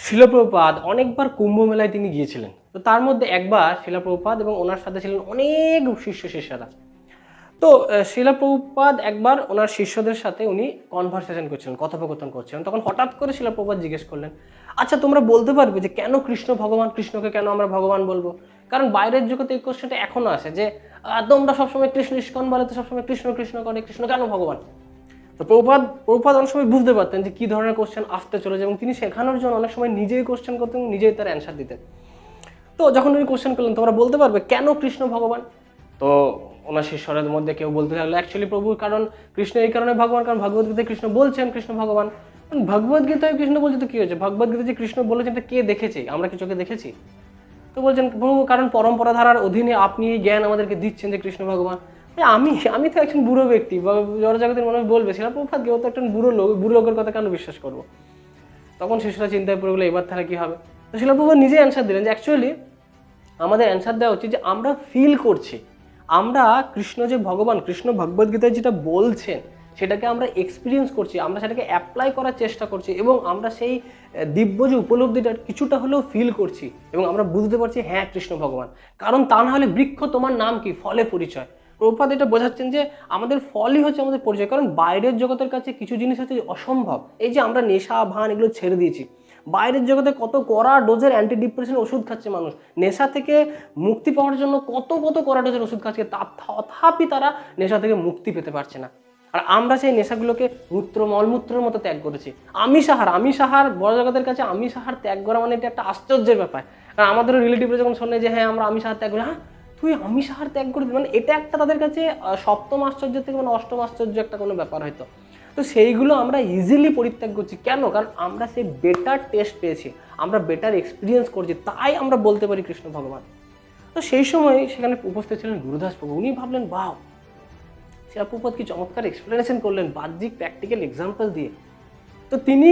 শিলা প্রভুপাদ অনেকবার কুম্ভ মেলায় তিনি গিয়েছিলেন। তো তার মধ্যে একবার শিলা প্রভুপাদ এবং ওনার সাথে ছিলেন অনেক শিষ্যরা। তো শিলা প্রভুপাদ একবার ওনার শিষ্যদের সাথে উনি কনভারসেশন করছিলেন, কথোপকথন করছিলেন। তখন হঠাৎ করে শিলা প্রভুপাদ জিজ্ঞেস করলেন, আচ্ছা তোমরা বলতে পারবে যে কেন কৃষ্ণ ভগবান, কৃষ্ণকে কেন আমরা ভগবান বলবো? কারণ বাইরের জগতে এই কোশ্চেনটা এখনো আসে যে তোমরা সবসময় কৃষ্ণ ইস্কন বলে, তো সবসময় কৃষ্ণ কৃষ্ণ করে, কৃষ্ণ কেন ভগবান? তো প্রভুপাদ অনেক সময় বুঝতে পারতেন যে কি ধরনের কোশ্চেন আসতে চলেছে, এবং তিনি শেখানোর জন্য অনেক সময় নিজেই কোশ্চেন করতেন এবং নিজেই তার অ্যান্সার দিতেন। তো যখন উনি কোশ্চেন করলেন তোমরা বলতে পারবে কেন কৃষ্ণ ভগবান, তো ওনার শিষ্যদের মধ্যে কেউ বলতে লাগলো অ্যাকচুয়ালি প্রভু, কারণ কৃষ্ণ এই কারণে ভগবান, কারণ ভগবদ্গীতায় কৃষ্ণ বলছেন কৃষ্ণ ভগবান। ভগবদ্গীতায় কৃষ্ণ বলছে তো কি হয়েছে? ভগবদ্গীতা যে কৃষ্ণ বলেছেন এটা কে দেখেছে? আমরা কি চোখে দেখেছি? তো বলছেন প্রভু, কারণ পরম্পরা ধারার অধীনে আপনি এই জ্ঞান আমাদেরকে দিচ্ছেন যে কৃষ্ণ ভগবান। আমি তো একজন বুড়ো ব্যক্তি, জড়জগতের মানুষ বলবে শিলা প্রভুপাদ কেউ তো একজন বুড়ো লোকের কথা কেন বিশ্বাস করবো? তখন শিশুরা চিন্তায় পড়ে গেলো এবার তাহলে কি হবে? তো শিলা প্রভুপাদ নিজে অ্যান্সার দিলেন যে অ্যাকচুয়ালি আমাদের অ্যান্সার দেওয়া উচিত যে আমরা ফিল করছি, আমরা কৃষ্ণ যে ভগবান, কৃষ্ণ ভগবদ্গীতায় যেটা বলছেন সেটাকে আমরা এক্সপিরিয়েন্স করছি, আমরা সেটাকে অ্যাপ্লাই করার চেষ্টা করছি, এবং আমরা সেই দিব্য যে উপলব্ধিটা কিছুটা হলেও ফিল করছি, এবং আমরা বুঝতে পারছি হ্যাঁ কৃষ্ণ ভগবান। কারণ তা না হলে বৃক্ষ তোমার নাম কি, ফলে পরিচয়। প্রভুপাদ এটা বোঝাচ্ছেন যে আমাদের ফলই হচ্ছে আমাদের পরিচয়। কারণ বাইরের জগতের কাছে কিছু জিনিস হচ্ছে অসম্ভব। এই যে আমরা নেশা ভান এগুলো ছেড়ে দিয়েছি, বাইরের জগতে কত কড়া ডোজের অ্যান্টি ডিপ্রেশন ওষুধ খাচ্ছে মানুষ, নেশা থেকে মুক্তি পাওয়ার জন্য কত কড়া ডোজের ওষুধ খাচ্ছে, তথাপি তারা নেশা থেকে মুক্তি পেতে পারছে না। আর আমরা সেই নেশাগুলোকে মলমূত্রের মতো ত্যাগ করেছি। আমি সাহার বড় জগতের কাছে আমি সাহার ত্যাগ করা মানে এটা একটা আশ্চর্যের ব্যাপার। কারণ আমাদেরও রিলেটিভরা যখন শোনে যে হ্যাঁ আমরা আমি সাহার ত্যাগ করি, হ্যাঁ তুই আমি সাহার ত্যাগ করে দিবি, মানে এটা একটা তাদের কাছে সপ্তম আশ্চর্য থেকে মানে অষ্টম আশ্চর্য একটা কোনো ব্যাপার হয়তো। তো সেইগুলো আমরা ইজিলি পরিত্যাগ করছি কেন? কারণ আমরা সেই বেটার টেস্ট পেয়েছি, আমরা বেটার এক্সপিরিয়েন্স করছি, তাই আমরা বলতে পারি কৃষ্ণ ভগবান। তো সেই সময় সেখানে উপস্থিত ছিলেন গুরুদাস প্রভু। উনি ভাবলেন বাহ, শিলা প্রভুপাদ কি চমৎকার এক্সপ্লেনেশন করলেন বাহ্যিক প্র্যাকটিক্যাল এক্সাম্পল দিয়ে। তো তিনি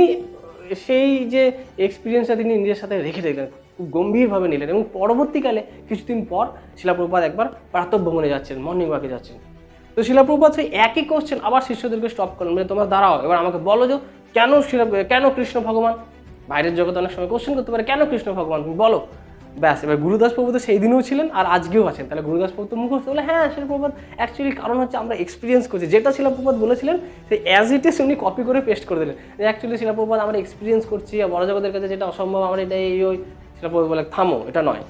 সেই যে এক্সপিরিয়েন্সটা তিনি নিজের সাথে রেখে দেখলেন, খুব গম্ভীরভাবে নিলেন, এবং পরবর্তীকালে কিছুদিন পর শিলা প্রভুপাদ একবার প্রাতঃভ্রমণে যাচ্ছেন, মর্নিং ওয়াকে যাচ্ছেন। তো শিলা প্রভুপাদ সেই একই কোশ্চেন আবার শিষ্যদেরকে স্টপ করলেন, মানে তোমরা দাঁড়াও, এবার আমাকে বলো যে কেন কৃষ্ণ ভগবান? বাইরের জগতে অনেক সময় কোশ্চেন করতে পারে কেন কৃষ্ণ ভগবান, তুমি বলো। ব্যাস, এবার গুরুদাস প্রভু তো সেই দিনও ছিলেন আর আজকেও আছেন। তাহলে গুরুদাস প্রভু তো মুখস্থ বলে হ্যাঁ শিলা প্রভুপাদ অ্যাকচুয়ালি কারণ হচ্ছে আমরা এক্সপিরিয়েন্স করছি, যেটা শিলা প্রভুপাদ বলেছিলেন সেই অ্যাজ ইট ইজ উনি কপি করে পেস্ট করে দিলেন যে অ্যাকচুয়ালি শিলা প্রভুপাদ আমরা এক্সপিরিয়েন্স করছি, আর বড় জগতের কাছে যেটা অসম্ভব আমরা এটা ওই শিলা প্রভু বলে থামো, এটা নয়।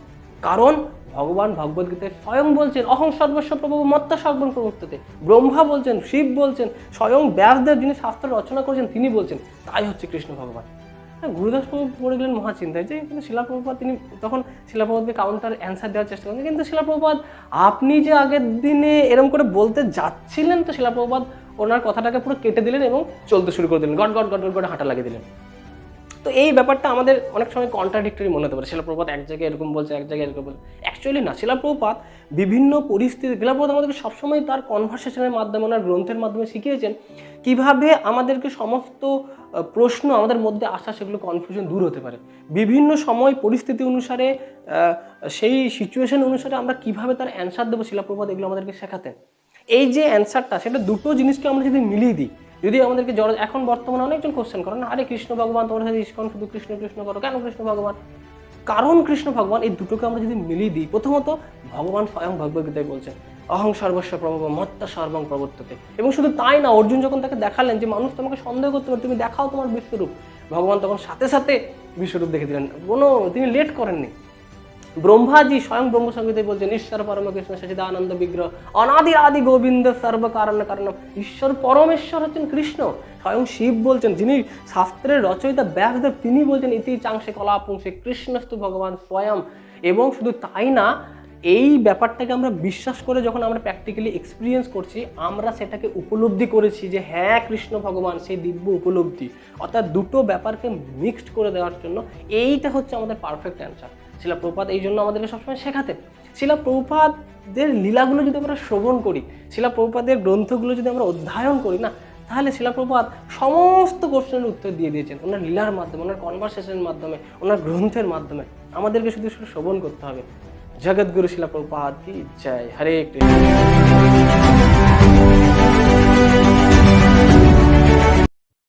কারণ ভগবান ভগবদ্গীতায় স্বয়ং বলছেন অহং সর্বস্ব প্রভু মত্ত সর্বং প্রবর্ততে, ব্রহ্মা বলছেন, শিব বলছেন, স্বয়ং ব্যাসদেব যিনি শাস্ত্র রচনা করেছেন তিনি বলছেন, তাই হচ্ছে কৃষ্ণ ভগবান। গুরুদাস প্রভু পড়ে গেলেন মহাচিন্তায় যে কিন্তু শিলা প্রভুপাদ, তিনি তখন শিলা প্রভুপাদকে কাউন্টার অ্যান্সার দেওয়ার চেষ্টা করেন, কিন্তু শিলা প্রভুপাদ আপনি যে আগের দিনে এরকম করে বলতে যাচ্ছিলেন, তো শিলা প্রভুপাদ ওনার কথাটাকে পুরো কেটে দিলেন এবং চলতে শুরু করে দিলেন, গট গট গট গট করে হাঁটা লাগিয়ে দিলেন। তো এই ব্যাপারটা আমাদের অনেক সময় কন্ট্রাডিক্টরি মনে হতে পারে, শিলা প্রভুপাদ এক জায়গায় এরকম বলছে, এক জায়গায় এরকম বলছে। অ্যাকচুয়ালি না, শিলা প্রভুপাদ বিভিন্ন পরিস্থিতি, শিলা প্রভুপাদ আমাদেরকে সবসময় তার কনভারসেশনের মাধ্যমে, ওনার গ্রন্থের মাধ্যমে শিখিয়েছেন কীভাবে আমাদেরকে সমস্ত প্রশ্ন আমাদের মধ্যে আসা সেগুলো কনফিউশন দূর হতে পারে। বিভিন্ন সময় পরিস্থিতি অনুসারে সেই সিচুয়েশন অনুসারে আমরা কীভাবে তার অ্যান্সার দেবো, শিলা প্রভুপাদ এগুলো আমাদেরকে শেখাতেন। এই যে অ্যান্সারটা, সেটা দুটো জিনিসকে আমরা যদি মিলিয়ে দিই, যদি আমাদেরকে এখন বর্তমানে অনেকজন কোশ্চেন করেন আরে কৃষ্ণ ভগবান, তোমার সাথে ইস্কন শুধু কৃষ্ণ কৃষ্ণ করো, কেন কৃষ্ণ ভগবান? কারণ কৃষ্ণ ভগবান, এই দুটোকে আমরা যদি মিলিয়ে দিই, প্রথমত ভগবান স্বয়ং ভগবদ্গীতায় বলছেন অহং সর্বস্ব প্রভব মত্ত সর্বং প্রবর্ততে, এবং শুধু তাই না, অর্জুন যখন তাকে দেখালেন যে মানুষ তোমাকে সন্দেহ করতে পারে, তুমি দেখাও তোমার বিশ্বরূপ, ভগবান তখন সাথে সাথে বিশ্বরূপ দেখে দিলেন, তিনি লেট করেননি। ব্রহ্মাজি স্বয়ং ব্রহ্মসংগীতে বলছেন ঈশ্বর পরম কৃষ্ণ সচিদানন্দ বিগ্রহ অনাদি আদি গোবিন্দ সর্বকারণ কারণ, ঈশ্বর পরমেশ্বর হচ্ছেন কৃষ্ণ। স্বয়ং শিব বলছেন, যিনি শাস্ত্রের রচয়িতা ব্যাসদেব, তিনি বলছেন ইতি চাংশে কলাপুংসে কৃষ্ণস্তু ভগবান স্বয়ং। এবং শুধু তাই না, এই ব্যাপারটাকে আমরা বিশ্বাস করে যখন আমরা প্র্যাকটিক্যালি এক্সপিরিয়েন্স করছি, আমরা সেটাকে উপলব্ধি করেছি যে হ্যাঁ কৃষ্ণ ভগবান, সেই দিব্য উপলব্ধি। অর্থাৎ দুটো ব্যাপারকে মিক্সড করে দেওয়ার জন্য এইটা হচ্ছে আমাদের পারফেক্ট অ্যান্সার। শিলা প্রভুপাদ এই জন্য আমাদেরকে সবসময় শেখাতেন। শিলা প্রভুপাদের লীলাগুলো যদি আমরা শ্রবণ করি, শিলা প্রভুপাদের গ্রন্থগুলো যদি আমরা অধ্যয়ন করি না, তাহলে শিলা প্রভুপাদ সমস্ত কোশ্চেনের উত্তর দিয়ে দিয়েছেন ওনার লীলার মাধ্যমে, ওনার কনভারসেশনের মাধ্যমে, ওনার গ্রন্থের মাধ্যমে। আমাদেরকে শুধু শ্রবণ করতে হবে। জগৎগুরু শিলা প্রভুপাদ কি জয়। হরে Krishna.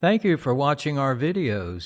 Thank you for watching our videos.